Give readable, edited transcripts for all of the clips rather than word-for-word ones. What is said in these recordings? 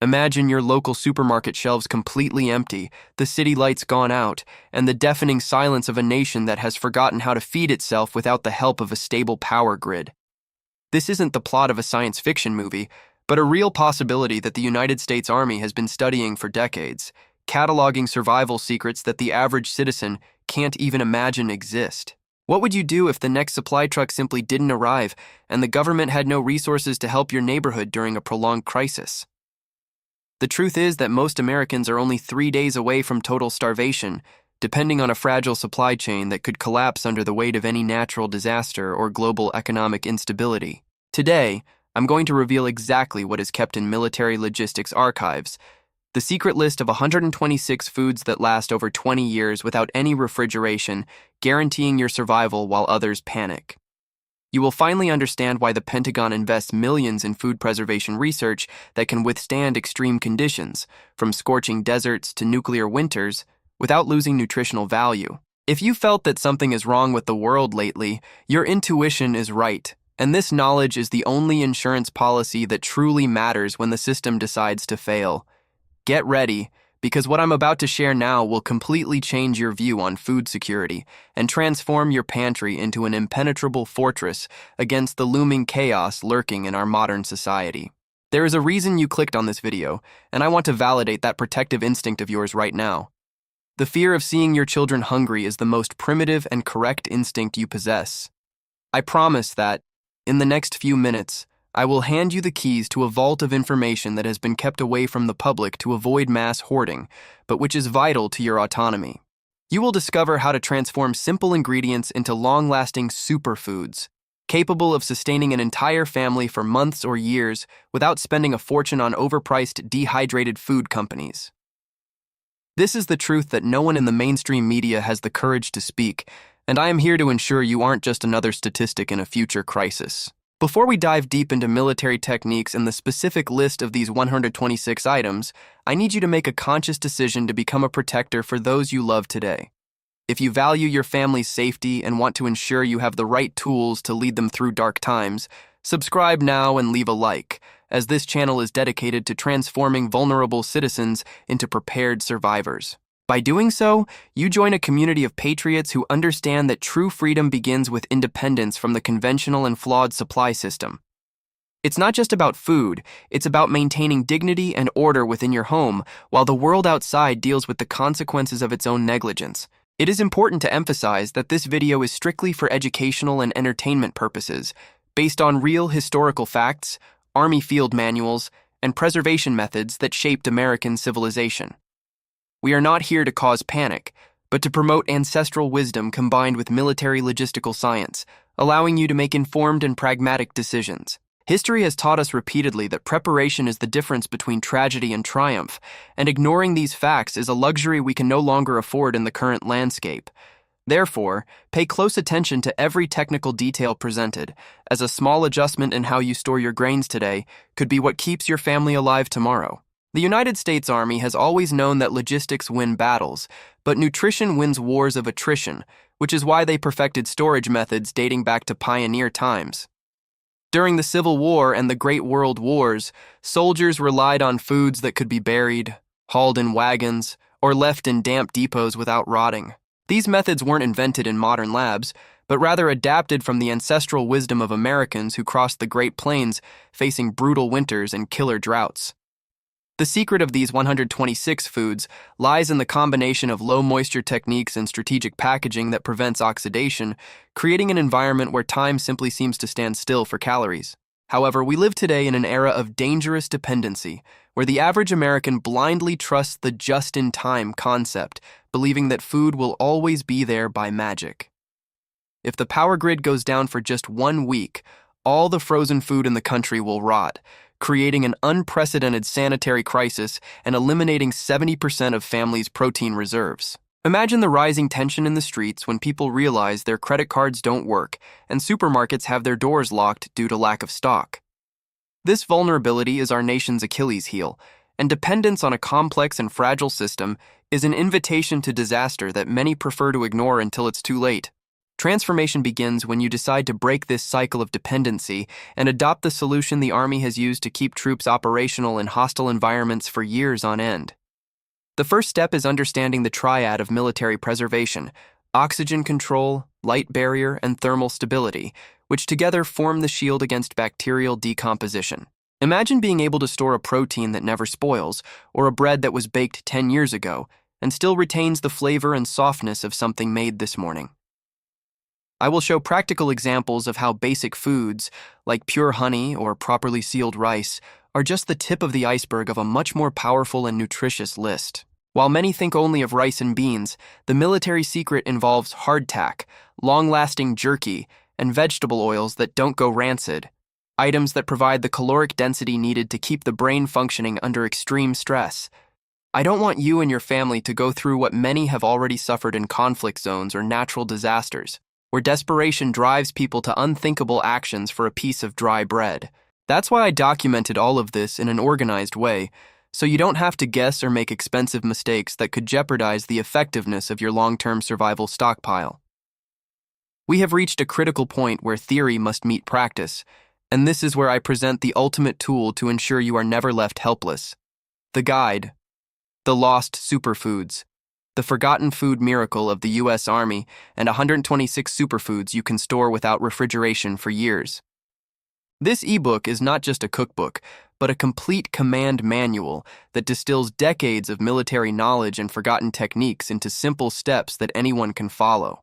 Imagine your local supermarket shelves completely empty, the city lights gone out, and the deafening silence of a nation that has forgotten how to feed itself without the help of a stable power grid. This isn't the plot of a science fiction movie, but a real possibility that the United States Army has been studying for decades, cataloging survival secrets that the average citizen can't even imagine exist. What would you do if the next supply truck simply didn't arrive and the government had no resources to help your neighborhood during a prolonged crisis? The truth is that most Americans are only 3 days away from total starvation, depending on a fragile supply chain that could collapse under the weight of any natural disaster or global economic instability. Today, I'm going to reveal exactly what is kept in military logistics archives, the secret list of 126 foods that last over 20 years without any refrigeration, guaranteeing your survival while others panic. You will finally understand why the Pentagon invests millions in food preservation research that can withstand extreme conditions, from scorching deserts to nuclear winters, without losing nutritional value. If you felt that something is wrong with the world lately, your intuition is right, and this knowledge is the only insurance policy that truly matters when the system decides to fail. Get ready, because what I'm about to share now will completely change your view on food security and transform your pantry into an impenetrable fortress against the looming chaos lurking in our modern society. There is a reason you clicked on this video, and I want to validate that protective instinct of yours right now. The fear of seeing your children hungry is the most primitive and correct instinct you possess. I promise that, in the next few minutes, I will hand you the keys to a vault of information that has been kept away from the public to avoid mass hoarding, but which is vital to your autonomy. You will discover how to transform simple ingredients into long-lasting superfoods, capable of sustaining an entire family for months or years without spending a fortune on overpriced, dehydrated food companies. This is the truth that no one in the mainstream media has the courage to speak, and I am here to ensure you aren't just another statistic in a future crisis. Before we dive deep into military techniques and the specific list of these 126 items, I need you to make a conscious decision to become a protector for those you love today. If you value your family's safety and want to ensure you have the right tools to lead them through dark times, subscribe now and leave a like, as this channel is dedicated to transforming vulnerable citizens into prepared survivors. By doing so, you join a community of patriots who understand that true freedom begins with independence from the conventional and flawed supply system. It's not just about food, it's about maintaining dignity and order within your home while the world outside deals with the consequences of its own negligence. It is important to emphasize that this video is strictly for educational and entertainment purposes, based on real historical facts, Army field manuals, and preservation methods that shaped American civilization. We are not here to cause panic, but to promote ancestral wisdom combined with military logistical science, allowing you to make informed and pragmatic decisions. History has taught us repeatedly that preparation is the difference between tragedy and triumph, and ignoring these facts is a luxury we can no longer afford in the current landscape. Therefore, pay close attention to every technical detail presented, as a small adjustment in how you store your grains today could be what keeps your family alive tomorrow. The United States Army has always known that logistics win battles, but nutrition wins wars of attrition, which is why they perfected storage methods dating back to pioneer times. During the Civil War and the Great World Wars, soldiers relied on foods that could be buried, hauled in wagons, or left in damp depots without rotting. These methods weren't invented in modern labs, but rather adapted from the ancestral wisdom of Americans who crossed the Great Plains facing brutal winters and killer droughts. The secret of these 126 foods lies in the combination of low-moisture techniques and strategic packaging that prevents oxidation, creating an environment where time simply seems to stand still for calories. However, we live today in an era of dangerous dependency, where the average American blindly trusts the just-in-time concept, believing that food will always be there by magic. If the power grid goes down for just 1 week, all the frozen food in the country will rot, creating an unprecedented sanitary crisis and eliminating 70% of families' protein reserves. Imagine the rising tension in the streets when people realize their credit cards don't work and supermarkets have their doors locked due to lack of stock. This vulnerability is our nation's Achilles heel, and dependence on a complex and fragile system is an invitation to disaster that many prefer to ignore until it's too late. Transformation begins when you decide to break this cycle of dependency and adopt the solution the Army has used to keep troops operational in hostile environments for years on end. The first step is understanding the triad of military preservation: oxygen control, light barrier, and thermal stability, which together form the shield against bacterial decomposition. Imagine being able to store a protein that never spoils, or a bread that was baked 10 years ago, and still retains the flavor and softness of something made this morning. I will show practical examples of how basic foods, like pure honey or properly sealed rice, are just the tip of the iceberg of a much more powerful and nutritious list. While many think only of rice and beans, the military secret involves hardtack, long-lasting jerky, and vegetable oils that don't go rancid, items that provide the caloric density needed to keep the brain functioning under extreme stress. I don't want you and your family to go through what many have already suffered in conflict zones or natural disasters, where desperation drives people to unthinkable actions for a piece of dry bread. That's why I documented all of this in an organized way, so you don't have to guess or make expensive mistakes that could jeopardize the effectiveness of your long-term survival stockpile. We have reached a critical point where theory must meet practice, and this is where I present the ultimate tool to ensure you are never left helpless: the guide. The Lost Superfoods, the forgotten food miracle of the U.S. Army, and 126 superfoods you can store without refrigeration for years. This ebook is not just a cookbook, but a complete command manual that distills decades of military knowledge and forgotten techniques into simple steps that anyone can follow.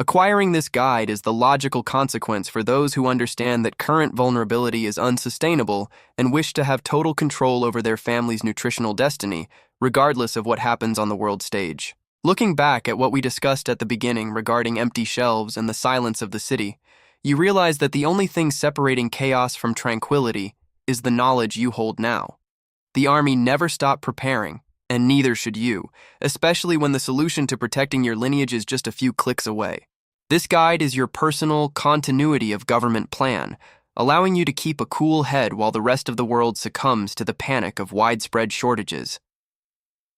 Acquiring this guide is the logical consequence for those who understand that current vulnerability is unsustainable and wish to have total control over their family's nutritional destiny, regardless of what happens on the world stage. Looking back at what we discussed at the beginning regarding empty shelves and the silence of the city, you realize that the only thing separating chaos from tranquility is the knowledge you hold now. The Army never stopped preparing, and neither should you, especially when the solution to protecting your lineage is just a few clicks away. This guide is your personal continuity of government plan, allowing you to keep a cool head while the rest of the world succumbs to the panic of widespread shortages.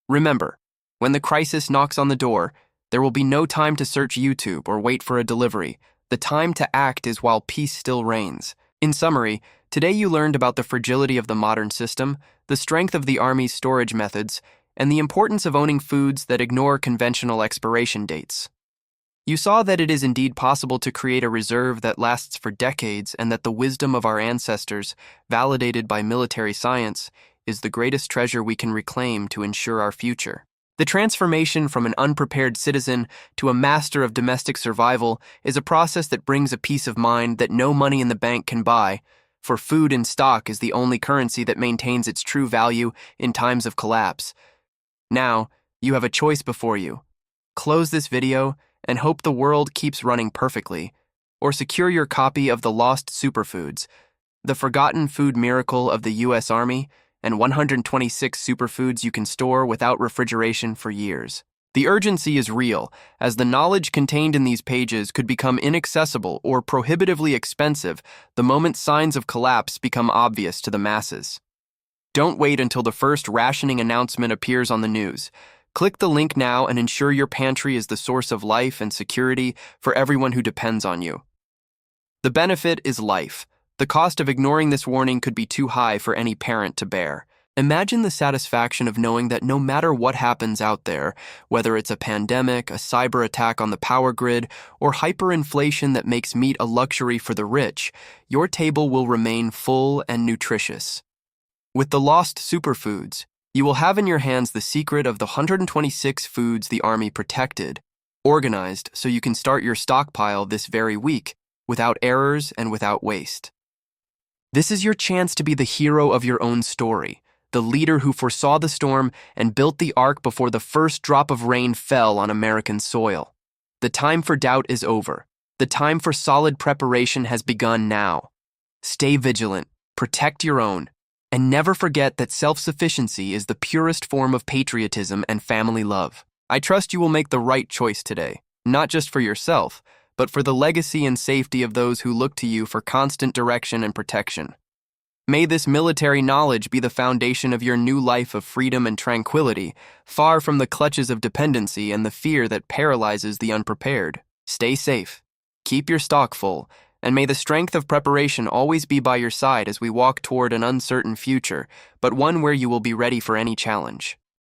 Remember, when the crisis knocks on the door, there will be no time to search YouTube or wait for a delivery. The time to act is while peace still reigns. In summary, today you learned about the fragility of the modern system, the strength of the Army's storage methods, and the importance of owning foods that ignore conventional expiration dates. You saw that it is indeed possible to create a reserve that lasts for decades, and that the wisdom of our ancestors, validated by military science, is the greatest treasure we can reclaim to ensure our future. The transformation from an unprepared citizen to a master of domestic survival is a process that brings a peace of mind that no money in the bank can buy, for food in stock is the only currency that maintains its true value in times of collapse. Now, you have a choice before you. Close this video and hope the world keeps running perfectly, or secure your copy of The Lost Superfoods, the forgotten food miracle of the U.S. Army, and 126 superfoods you can store without refrigeration for years. The urgency is real, as the knowledge contained in these pages could become inaccessible or prohibitively expensive the moment signs of collapse become obvious to the masses. Don't wait until the first rationing announcement appears on the news. Click the link now and ensure your pantry is the source of life and security for everyone who depends on you. The benefit is life. The cost of ignoring this warning could be too high for any parent to bear. Imagine the satisfaction of knowing that no matter what happens out there, whether it's a pandemic, a cyber attack on the power grid, or hyperinflation that makes meat a luxury for the rich, your table will remain full and nutritious. With the Lost Superfoods, you will have in your hands the secret of the 126 foods the Army protected, organized so you can start your stockpile this very week, without errors and without waste. This is your chance to be the hero of your own story, the leader who foresaw the storm and built the ark before the first drop of rain fell on American soil. The time for doubt is over. The time for solid preparation has begun now. Stay vigilant, protect your own, and never forget that self-sufficiency is the purest form of patriotism and family love. I trust you will make the right choice today, not just for yourself, but for the legacy and safety of those who look to you for constant direction and protection. May this military knowledge be the foundation of your new life of freedom and tranquility, far from the clutches of dependency and the fear that paralyzes the unprepared. Stay safe, keep your stock full, and may the strength of preparation always be by your side as we walk toward an uncertain future, but one where you will be ready for any challenge.